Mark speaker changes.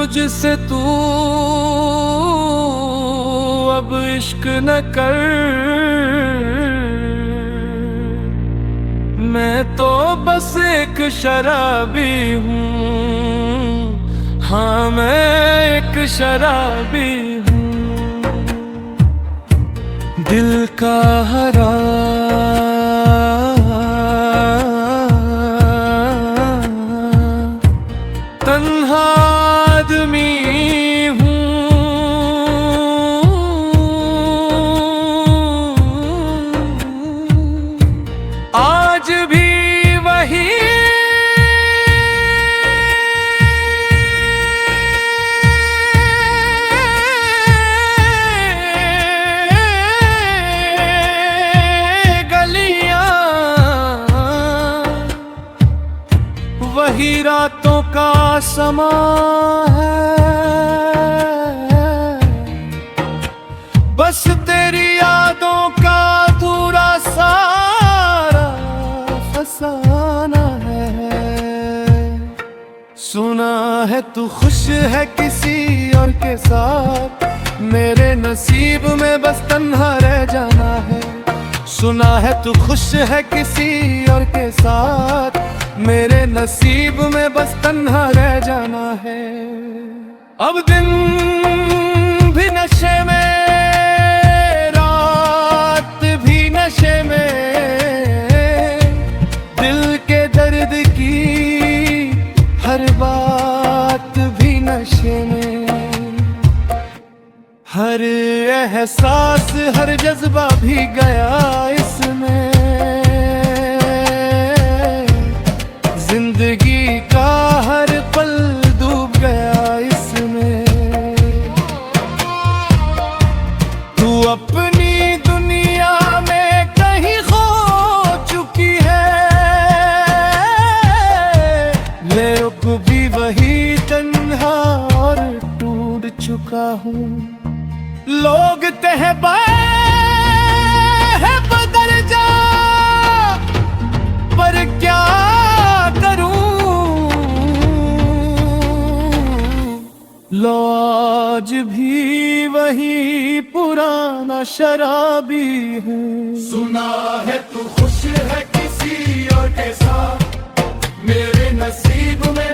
Speaker 1: मुझसे तू अब इश्क न कर, मैं तो बस एक शराबी हूँ, हाँ मैं एक शराबी हूँ। दिल का हरा तन्हा आदमी हूँ, आज भी वही गलियां, वही रातों का समा है, बस तेरी यादों का अधूरा सारा फसाना है। सुना है तू खुश है किसी और के साथ, मेरे नसीब में बस तन्हा रह जाना है। सुना है तू खुश है किसी और के साथ, मेरे नसीब में बस तन्हा रह जाना है। अब दिन भी नशे में, रात भी नशे में, दिल के दर्द की हर बात भी नशे में, हर एहसास हर जज्बा भी गया इसमें, जिंदगी का हर पल डूब गया इसमें। तू अपनी दुनिया में कहीं खो चुकी है, मेरे को भी वही तन्हा और टूट चुका हूँ। लोग कहते हैं बदल जा, पर क्या लो आज भी वही पुराना शराबी हूँ।
Speaker 2: सुना है तू खुश है किसी और के साथ, मेरे नसीब में